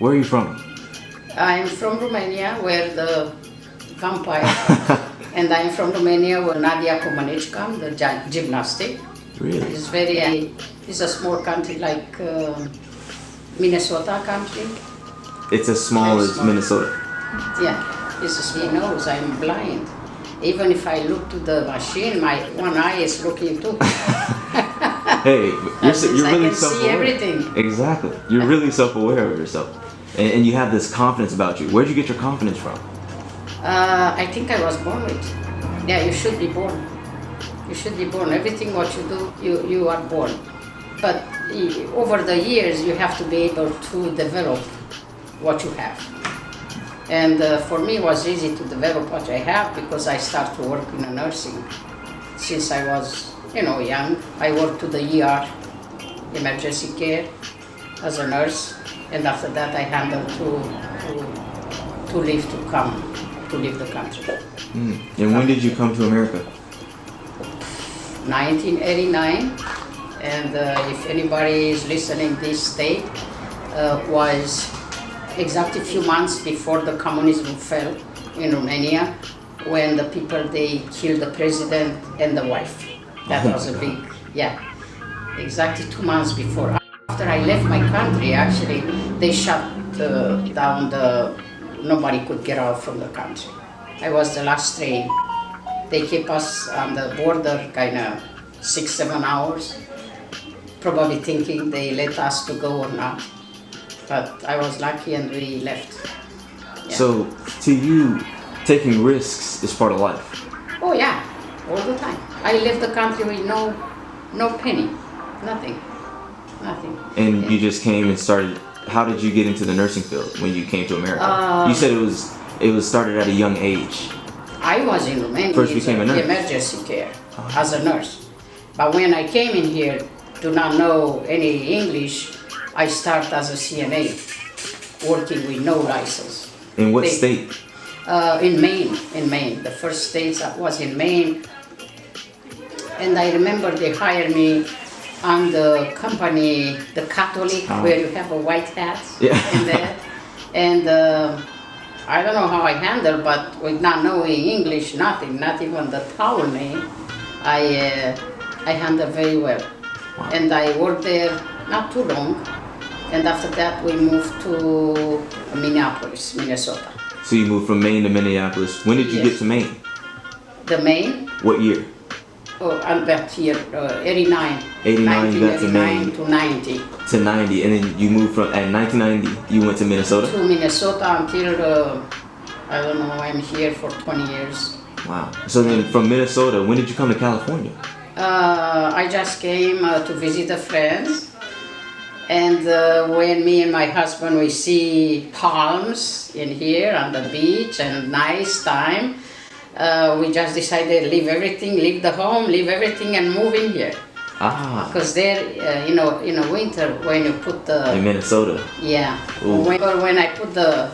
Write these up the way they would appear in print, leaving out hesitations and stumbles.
Where are you from? I'm from Romania, where the vampire, and I'm from Romania, where Nadia Comaneci come, the gymnastic. Really? It's a small country like Minnesota country. It's as small as Minnesota. Yeah, he knows I'm blind. Even if I look to the machine, my one eye is looking too. Hey, you're really I can see self-aware. everything. Exactly. You're really self-aware of yourself. And you have this confidence about you. Where'd you get your confidence from? I think I was born with. Yeah, you should be born. You should be born. Everything what you do, you are born. But over the years, you have to be able to develop what you have. And for me, it was easy to develop what I have because I started to work in a nursing. Since I was, young, I worked to the ER, emergency care, as a nurse. And after that, I handled to leave the country. And when did you come to America? 1989. And if anybody is listening, this date was exactly a few months before the communism fell in Romania, when the people, they killed the president and the wife. That was a big, exactly 2 months before. After I left my country, actually, they shut down nobody could get out from the country. I was the last train. They kept us on the border kind of 6-7 hours, probably thinking they let us to go or not. But I was lucky and we left. Yeah. So, to you, taking risks is part of life? Oh yeah, all the time. I left the country with no penny, nothing. And you just came and started. How did you get into the nursing field when you came to America? You said it was started at a young age. I was in Romania. First became a nurse. Emergency care as a nurse. But when I came in here, do not know any English, I started as a CNA, working with no license. In what state? In Maine. The first state was in Maine. And I remember they hired me on the company, the Catholic, where you have a white hat in there. And I don't know how I handled, but with not knowing English, nothing, not even the towel name, I handled very well. Wow. And I worked there not too long. And after that, we moved to Minneapolis, Minnesota. So you moved from Maine to Minneapolis. When did you get to Maine? The Maine? What year? Oh, I'm back here, 89. 89, you got to Maine. To 90. To 90, and then you moved from, at 1990, you went to Minnesota? To Minnesota until, I don't know, I'm here for 20 years. Wow. So then from Minnesota, when did you come to California? I just came to visit a friend. And when me and my husband, we see palms in here on the beach and nice time, we just decided leave everything, leave the home, leave everything and move in here. Because there, in the winter, when you put the... In Minnesota? Yeah. When I put the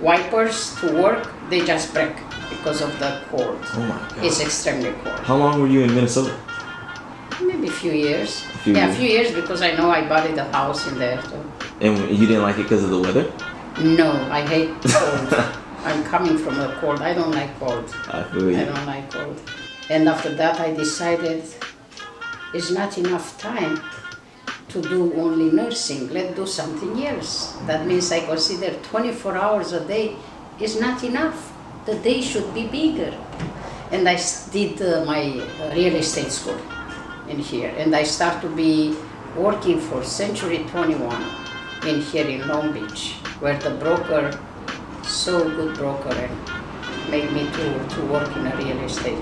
wipers to work, they just break because of the cold. Oh my God. It's extremely cold. How long were you in Minnesota? Maybe a few years. A few years because I know I bought the house in there too. And you didn't like it because of the weather? No, I hate cold. I'm coming from the cold. I don't like cold. I feel you. I don't like cold. And after that, I decided it's not enough time to do only nursing. Let's do something else. That means I consider 24 hours a day is not enough. The day should be bigger. And I did my real estate school in here. And I start to be working for Century 21 in here in Long Beach, where the broker, so good broker, and made me to work in a real estate.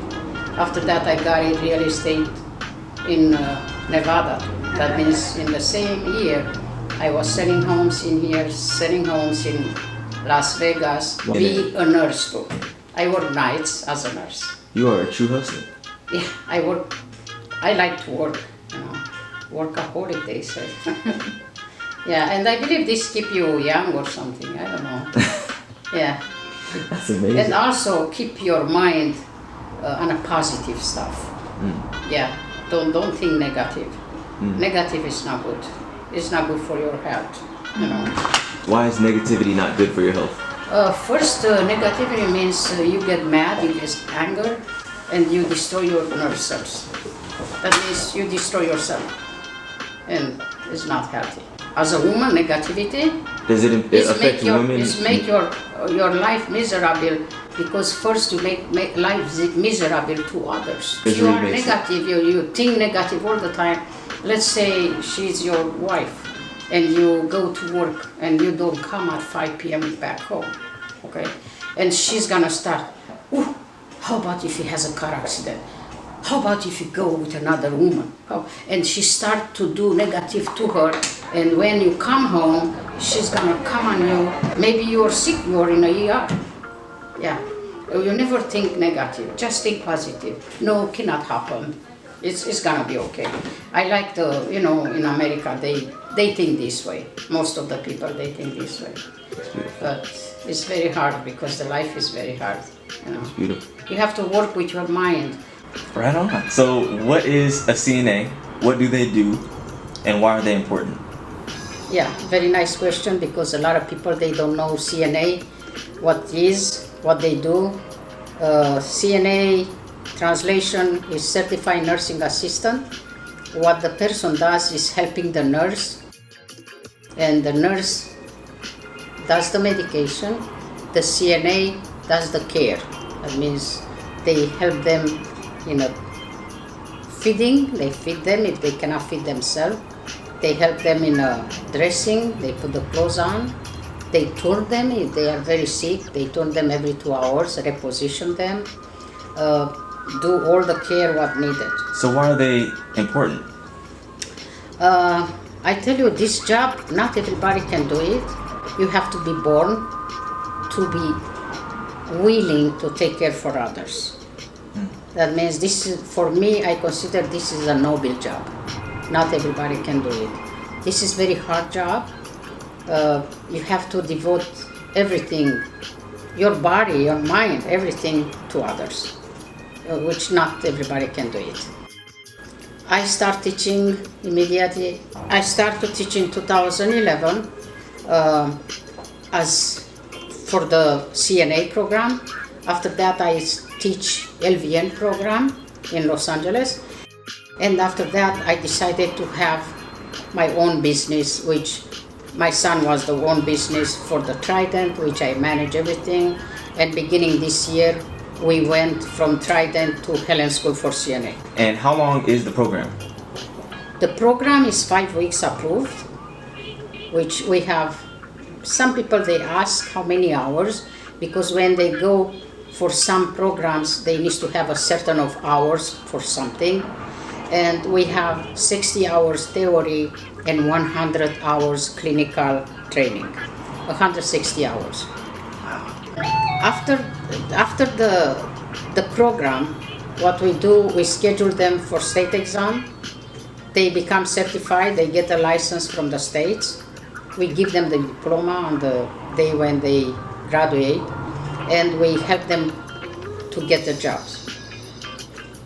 After that, I got in real estate in Nevada. That means in the same year, I was selling homes in here, selling homes in Las Vegas, be a nurse too. I work nights as a nurse. You are a true hustler. Yeah, I like to work, workaholic they say. Yeah, and I believe this keep you young or something, I don't know. Yeah. That's amazing. And also keep your mind on a positive stuff. Yeah, don't think negative. Negative is not good. It's not good for your health, Why is negativity not good for your health? First, negativity means you get mad, you get anger, and you destroy your nerve cells. That means you destroy yourself, and it's not healthy. As a woman, negativity Does it affect women? Is make your life miserable, because first you make life miserable to others. If you are negative, you think negative all the time. Let's say she's your wife, and you go to work and you don't come at 5 p.m. back home, okay? And she's gonna start, ooh, how about if he has a car accident? How about if you go with another woman? And she start to do negative to her, and when you come home, she's gonna come on you. Maybe you're sick, you're in a ER. Yeah, you never think negative, just think positive. No, cannot happen. It's gonna be okay. I like in America, they think this way. Most of the people, they think this way. But it's very hard because the life is very hard. It's beautiful. You have to work with your mind. Right on. So what is a CNA? What do they do? And why are they important? Yeah, very nice question, because a lot of people, they don't know CNA, what they do. CNA translation is Certified Nursing Assistant. What the person does is helping the nurse, and the nurse does the medication, the CNA does the care. That means they help them feeding, they feed them if they cannot feed themselves. They help them in dressing, they put the clothes on. They turn them if they are very sick, they turn them every 2 hours, reposition them, do all the care what needed. So why are they important? I tell you, this job, not everybody can do it. You have to be born to be willing to take care for others. That means for me, I consider this is a noble job. Not everybody can do it. This is very hard job. You have to devote everything, your body, your mind, everything to others, which not everybody can do it. I start teaching immediately. I started teaching in 2011 as for the CNA program. After that, I teach LVN program in Los Angeles. And after that, I decided to have my own business, which my son was the own business for the Trident, which I manage everything. And beginning this year, we went from Trident to Hellen School for CNA. And how long is the program? The program is 5 weeks approved, which we have. Some people, they ask how many hours, because when they go for some programs, they need to have a certain of hours for something. And we have 60 hours theory and 100 hours clinical training, 160 hours. After the program, what we do, we schedule them for state exam. They become certified, they get a license from the states. We give them the diploma on the day when they graduate, and we help them to get the jobs.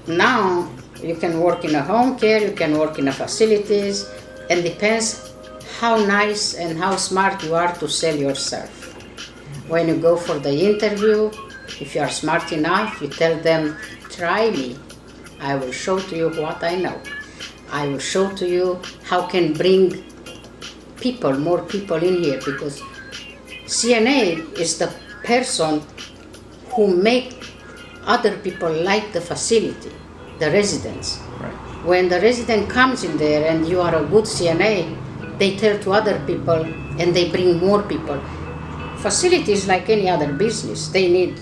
Now, you can work in a home care, you can work in a facilities, and depends how nice and how smart you are to sell yourself. When you go for the interview, if you are smart enough, you tell them, try me. I will show to you what I know. I will show to you how can bring people, more people in here, because CNA is the person who make other people like the facility, the residents. Right. When the resident comes in there and you are a good CNA, they tell to other people and they bring more people. Facilities like any other business, they need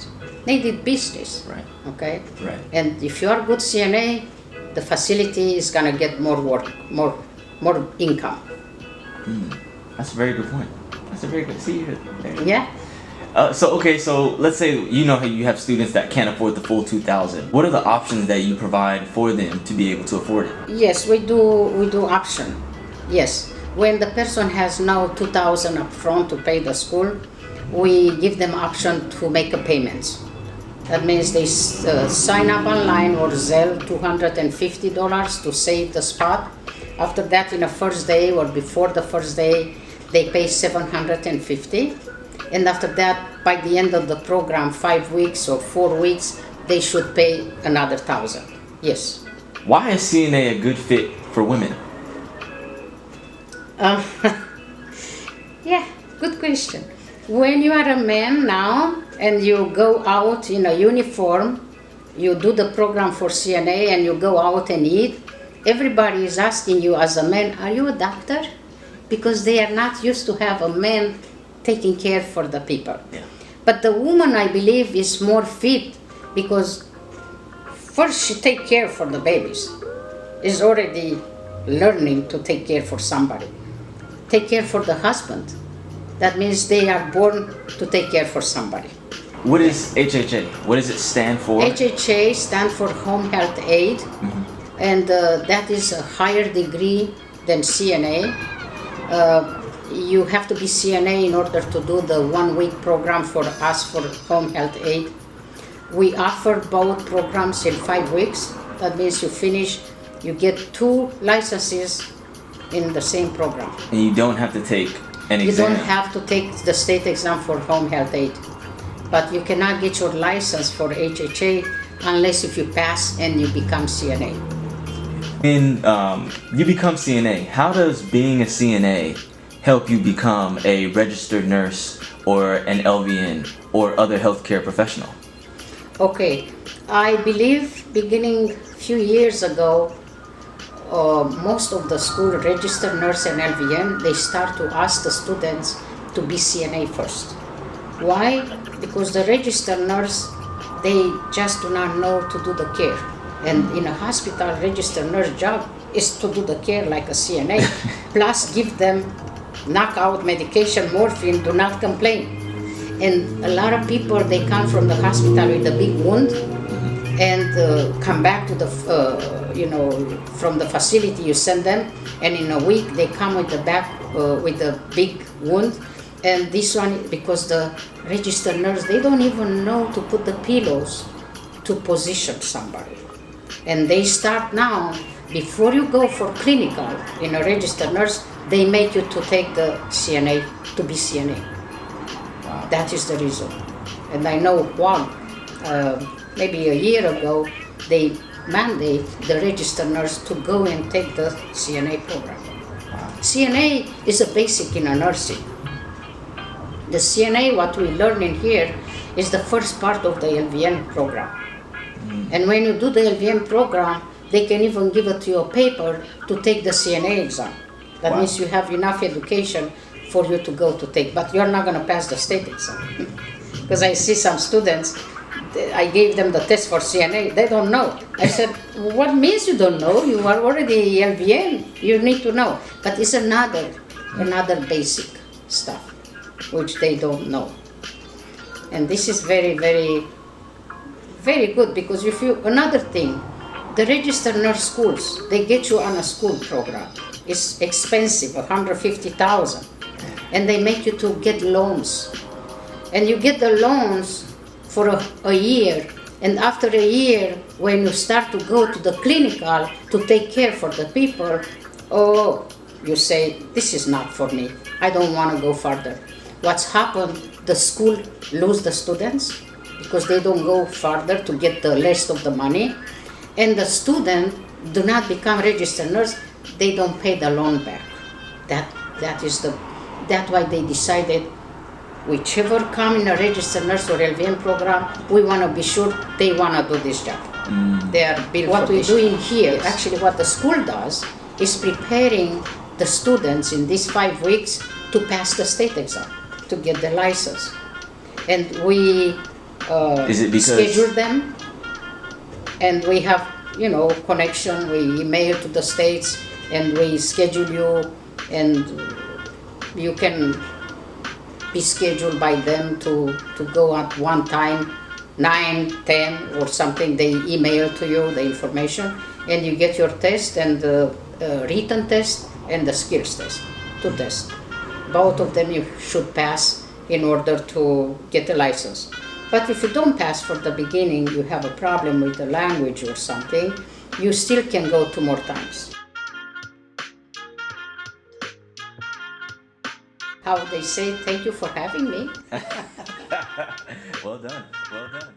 business. Right. Okay? Right. And if you are good CNA, the facility is gonna get more work, more income. That's a very good point. That's a very good. See you. Yeah. So let's say how you have students that can't afford the full $2,000. What are the options that you provide for them to be able to afford it? Yes, we do option. Yes, when the person has now $2,000 up front to pay the school, we give them option to make a payment. That means they sign up online or Zelle $250 to save the spot. After that, in the first day or before the first day, they pay $750. And after that, by the end of the program, 5 weeks or 4 weeks, they should pay another $1,000. Yes. Why is CNA a good fit for women? Yeah, good question. When you are a man now and you go out in a uniform, you do the program for CNA and you go out and eat, everybody is asking you as a man, are you a doctor? Because they are not used to have a man taking care for the people. Yeah. But the woman, I believe, is more fit because first she take care for the babies, is already learning to take care for somebody. Take care for the husband. That means they are born to take care for somebody. What is HHA? What does it stand for? HHA stands for Home Health Aid, and that is a higher degree than CNA. You have to be CNA in order to do the 1 week program for us for Home Health Aid. We offer both programs in 5 weeks. That means you finish, you get 2 licenses in the same program. And you don't have to take an exam. You don't have to take the state exam for Home Health Aid. But you cannot get your license for HHA unless if you pass and you become CNA. When you become CNA, how does being a CNA help you become a registered nurse or an LVN or other healthcare professional? Okay, I believe beginning a few years ago, most of the school registered nurse and LVN, they start to ask the students to be CNA first. Why? Because the registered nurse, they just do not know to do the care. And in a hospital, registered nurse job is to do the care like a CNA, plus give them knockout medication, morphine, do not complain. And a lot of people, they come from the hospital with a big wound and come back to the, from the facility you send them, and in a week they come with the back, with a big wound. And this one, because the registered nurse, they don't even know to put the pillows to position somebody. And they start now, before you go for clinical in a registered nurse, they make you to take the CNA, to be CNA. Wow. That is the reason. And I know one, maybe a year ago, they mandate the registered nurse to go and take the CNA program. Wow. CNA is a basic in a nursing. The CNA, what we learn in here, is the first part of the LVN program. And when you do the LVN program, they can even give it to you a paper to take the CNA exam. That means you have enough education for you to go to take, but you're not going to pass the state exam. Because I see some students, I gave them the test for CNA, they don't know. I said, what means you don't know? You are already LVN, you need to know. But it's another basic stuff which they don't know. And this is very, very, very good, because if you, another thing, the registered nurse schools, they get you on a school program. It's expensive, $150,000, and they make you to get loans. And you get the loans for a year, and after a year, when you start to go to the clinical to take care for the people, oh, you say, this is not for me. I don't want to go further. What's happened, the school lose the students because they don't go further to get the rest of the money, and the student do not become registered nurse, they don't pay the loan back. That's why they decided, whichever come in a registered nurse or LVN program, we want to be sure they want to do this job. They are built what we're doing here, yes. Actually what the school does is preparing the students in these 5 weeks to pass the state exam, to get the license. And we schedule them, and we have, connection, we email to the states, and we schedule you, and you can be scheduled by them to go at one time, 9, 10 or something, they email to you the information, and you get your test, and the written test and the skills test, 2 tests. Both of them you should pass in order to get a license. But if you don't pass for the beginning, you have a problem with the language or something, you still can go 2 more times. how they say, thank you for having me. Well done. Well done.